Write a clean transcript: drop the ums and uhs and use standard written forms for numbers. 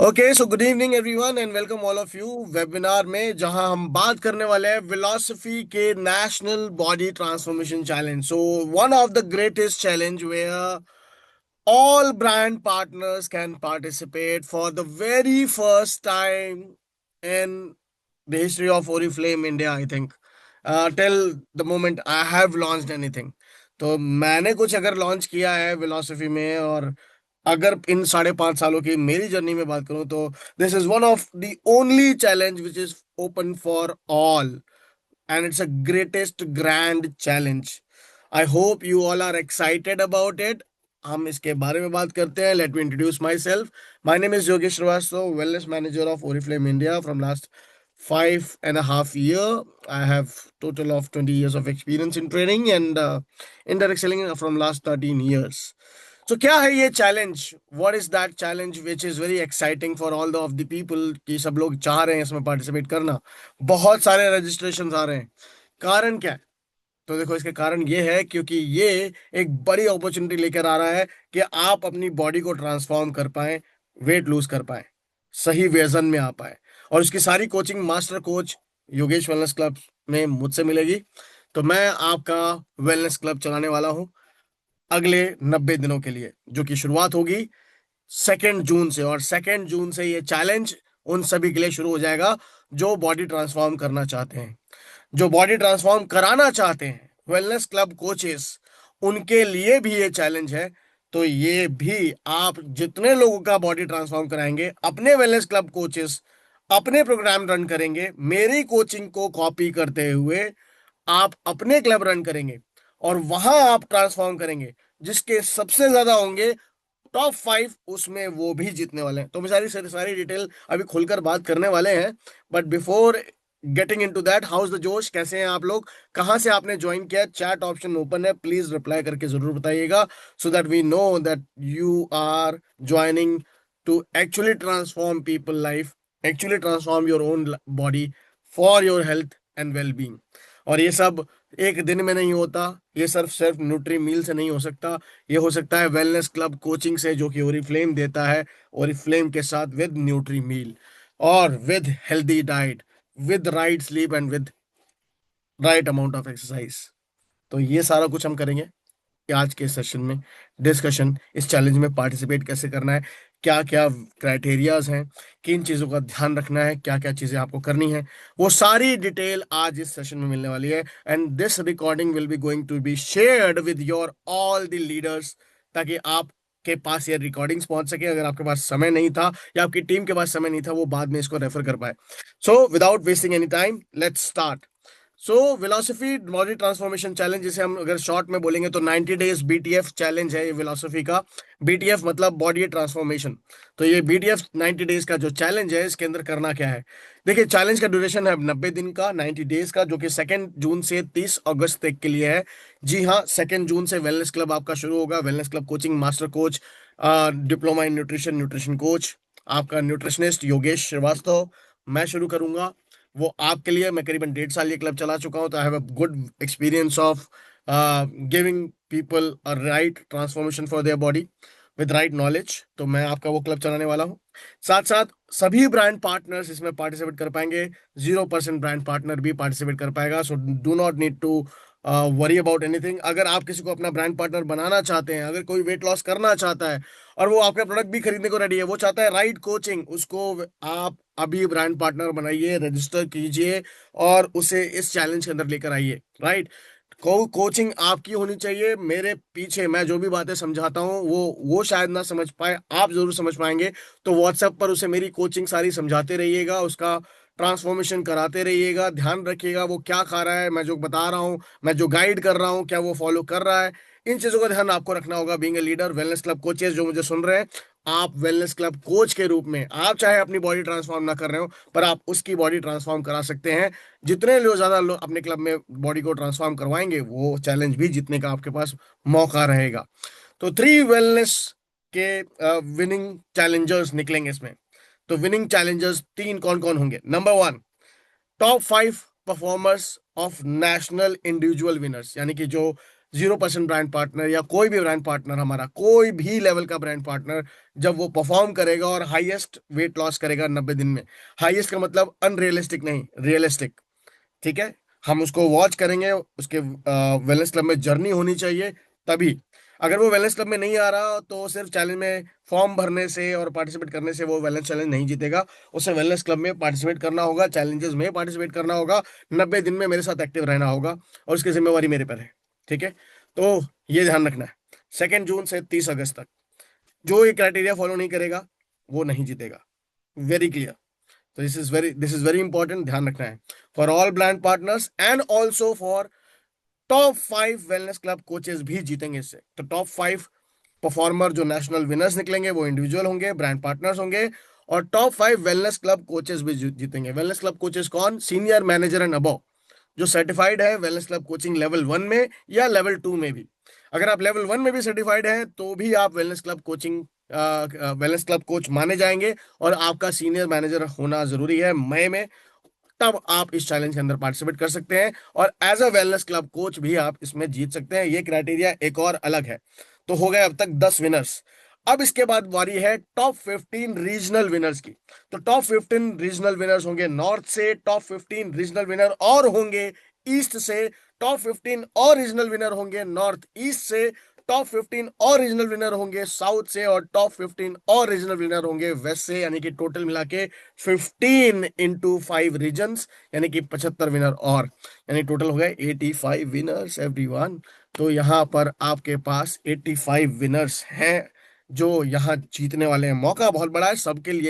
Okay so good evening everyone and welcome all of you webinar में जहां हम बात करने वाले हैं फिलॉसफी के national body transformation challenge. So one of the greatest challenge where all brand partners can participate for the very first time in the history of Oriflame India, I think. Till the moment I have launched anything. तो मैंने कुछ अगर launch किया है philosophy में, और अगर इन 5.5 सालों की मेरी जर्नी में बात करूं तो this is one of the only challenge which is open for all, and it's a greatest grand challenge. I hope you all are excited about it. हम इसके बारे में बात करते हैं. Let me introduce myself. My name is Yogesh Srivastava, wellness manager of Oriflame India from last 5.5 year. I have total of 20 years of experience in training and indirect selling from last 13 years. तो क्या है ये challenge? What is that challenge which is very exciting for all the of the people कि सब लोग चाह रहे हैं इसमें पार्टिसिपेट करना. बहुत सारे रजिस्ट्रेशन आ रहे हैं. कारण क्या है? तो देखो, इसके कारण ये है क्योंकि ये एक बड़ी अपॉर्चुनिटी लेकर आ रहा है कि आप अपनी बॉडी को ट्रांसफॉर्म कर पाए, वेट लूज कर पाए, सही वजन में आ पाए. और उसकी सारी coaching master coach Yogesh wellness club में मुझसे मिलेगी. तो मैं आपका वेलनेस क्लब चलाने वाला हूँ अगले 90 दिनों के लिए, जो कि शुरुआत होगी 2 जून से. और 2 जून से ये चैलेंज उन सभी के लिए शुरू हो जाएगा जो बॉडी ट्रांसफॉर्म करना चाहते हैं, जो बॉडी ट्रांसफॉर्म कराना चाहते हैं. वेलनेस क्लब कोचेस, उनके लिए भी ये चैलेंज है. तो ये भी आप जितने लोगों का बॉडी ट्रांसफॉर्म कराएंगे, अपने वेलनेस क्लब कोचेस अपने प्रोग्राम रन करेंगे, मेरी कोचिंग को कॉपी करते हुए आप अपने क्लब रन करेंगे और वहां आप ट्रांसफॉर्म करेंगे. जिसके सबसे ज्यादा होंगे टॉप 5, उसमें वो भी जीतने वाले हैं. तो हम सारी सारी सारी डिटेल अभी खुलकर बात करने वाले हैं. But before getting into that, house the जोश, कैसे हैं आप लोग? कहाँ से आपने ज्वाइन किया? चैट ऑप्शन ओपन है, प्लीज रिप्लाई करके जरूर बताइएगा, so that we know that you are joining to actually transform people life, actually transform your own body for your health and well being. और ये सब एक दिन में नहीं होता. ये सिर्फ सिर्फ न्यूट्री मील से नहीं हो सकता. ये हो सकता है वेलनेस क्लब कोचिंग से, जो कि ओरिफ्लेम देता है. ओरिफ्लेम के साथ विद न्यूट्री मील और with healthy diet, with right sleep and with right amount of exercise. तो ये सारा कुछ हम करेंगे कि आज के सेशन में डिस्कशन, इस चैलेंज में पार्टिसिपेट कैसे करना है, क्या क्या क्राइटेरियाज हैं, किन चीज़ों का ध्यान रखना है, क्या क्या चीज़ें आपको करनी है, वो सारी डिटेल आज इस सेशन में मिलने वाली है. And this recording will be going to be shared with your all the leaders, ताकि आप के पास ये रिकॉर्डिंग्स पहुंच सके. अगर आपके पास समय नहीं था या आपकी टीम के पास समय नहीं था, वो बाद में इसको रेफर कर पाए. So without wasting any time, let's start. So philosophy body transformation challenge, जिसे हम अगर शॉर्ट में बोलेंगे तो 90 डेज बीटीएफ चैलेंज है ये फिलोसफी का. बीटीएफ मतलब बॉडी ट्रांसफॉर्मेशन. तो ये बीटीएफ 90 डेज का जो चैलेंज है, इसके अंदर करना क्या है? देखिए, चैलेंज का ड्यूरेशन है 90 दिन का, 90 डेज का, जो कि 2 जून से 30 अगस्त तक के लिए है. जी हाँ, 2 जून से वेलनेस क्लब आपका शुरू होगा. Wellness club coaching master coach, diploma in nutrition, nutrition coach, आपका न्यूट्रिशनिस्ट योगेश श्रीवास्तव मैं शुरू करूंगा. वो आपके लिए, मैं करीबन 1.5 साल ये क्लब चला चुका हूँ, तो I have a good experience of giving people a right transformation for their body with right knowledge. तो मैं आपका वो क्लब चलाने वाला हूँ. साथ साथ सभी ब्रांड पार्टनर्स इसमें पार्टिसिपेट कर पाएंगे. 0% ब्रांड पार्टनर भी पार्टिसिपेट कर पाएगा. So do not need to worry about anything. अगर आप किसी को अपना ब्रांड पार्टनर बनाना चाहते हैं, अगर कोई वेट लॉस करना चाहता है और वो आपका प्रोडक्ट भी खरीदने को रेडी है, वो चाहता है राइट कोचिंग, उसको आप अभी ब्रांड पार्टनर बनाइए, रजिस्टर कीजिए और उसे इस चैलेंज के अंदर लेकर आइए. राइट, कोचिंग आपकी होनी चाहिए. मेरे पीछे मैं जो भी बातें समझाता हूँ वो शायद ना समझ पाए, आप जरूर समझ पाएंगे. तो व्हाट्सएप पर उसे मेरी कोचिंग सारी समझाते रहिएगा, उसका ट्रांसफॉर्मेशन कराते रहिएगा. ध्यान रखिएगा वो क्या खा रहा है, मैं जो बता रहा हूँ, मैं जो गाइड कर रहा हूँ, क्या वो फॉलो कर रहा है. इन चीजों का ध्यान आपको रखना होगा. Being a leader, wellness club coaches जो मुझे सुन रहे हैं, आप वेलनेस क्लब कोच के रूप में, आप चाहे अपनी बॉडी ट्रांसफॉर्म ना कर रहे हो, पर आप उसकी बॉडी ट्रांसफॉर्म करा सकते हैं. जितने लोग ज्यादा लोग अपने क्लब में बॉडी को ट्रांसफॉर्म करवाएंगे, वो चैलेंज भी जीतने का आपके पास मौका रहेगा. तो 3 वेलनेस के विनिंग चैलेंजर्स निकलेंगे इसमें. तो विनिंग चैलेंजर्स 3 कौन कौन होंगे? Number 1, top 5 performers of national individual winners, यानी कि जो 0% ब्रांड पार्टनर या कोई भी ब्रांड पार्टनर, हमारा कोई भी लेवल का ब्रांड पार्टनर, जब वो परफॉर्म करेगा और हाईएस्ट वेट लॉस करेगा 90 दिन में, हाईएस्ट का मतलब अनरियलिस्टिक नहीं, रियलिस्टिक, ठीक है, हम उसको वॉच करेंगे, उसके वेलनेस क्लब में जर्नी होनी चाहिए तभी। अगर वो वेलनेस क्लब में नहीं आ रहा तो सिर्फ चैलेंज में फॉर्म भरने से और पार्टिसिपेट करने से वो वेलनेस चैलेंज नहीं जीतेगा। उसे वेलनेस क्लब में पार्टिसिपेट करना होगा, चैलेंजेस में पार्टिसिपेट करना होगा, 90 दिन में मेरे साथ एक्टिव रहना होगा, और उसकी जिम्मेवारी मेरे पर है। ठीक है, तो ये ध्यान रखना है। 2 जून से 30 अगस्त तक जो ये क्राइटेरिया फॉलो नहीं करेगा वो नहीं जीतेगा। Very clear. तो दिस इज वेरी इंपॉर्टेंट, ध्यान रखना है for all brand partners and also for top 5 wellness club coaches भी जीतेंगे इससे। तो टॉप 5 परफॉर्मर जो नेशनल विनर्स निकलेंगे वो इंडिविजुअल होंगे, ब्रांड पार्टनर्स होंगे, और टॉप 5 वेलनेस क्लब कोचेस भी जीतेंगे। वेलनेस क्लब कोचेस कौन? सीनियर मैनेजर एंड अबव, जो सर्टिफाइड है वेलनेस क्लब कोचिंग लेवल 1 में या लेवल 2 में भी। अगर आप लेवल 1 में भी सर्टिफाइड हैं तो भी आप wellness club coaching, wellness club coach माने जाएंगे, और आपका सीनियर मैनेजर होना जरूरी है मई में, तब आप इस चैलेंज के अंदर पार्टिसिपेट कर सकते हैं, और as a wellness club coach भी आप इसमें जीत सकते हैं। ये क्राइटेरिया एक और अलग है। तो हो गए अब तक 10 विनर्स। अब इसके बाद बारी है टॉप 15 रीजनल विनर्स की। तो टॉप 15 रीजनल विनर्स होंगे नॉर्थ से, टॉप 15 रीजनल विनर और होंगे ईस्ट से, टॉप 15 और रीजनल विनर होंगे नॉर्थ ईस्ट से, टॉप 15 और रीजनल विनर होंगे साउथ से, और टॉप 15 और रीजनल विनर होंगे वेस्ट से, यानी कि टोटल मिला के 15 × 5 रीजन्स, यानी कि 75 विनर, और यानी टोटल हो गए 85 विनर्स एवरीवन। तो यहाँ पर आपके पास 85 विनर्स हैं जो यहाँ जीतने वाले हैं। मौका बहुत बड़ा है सबके लिए।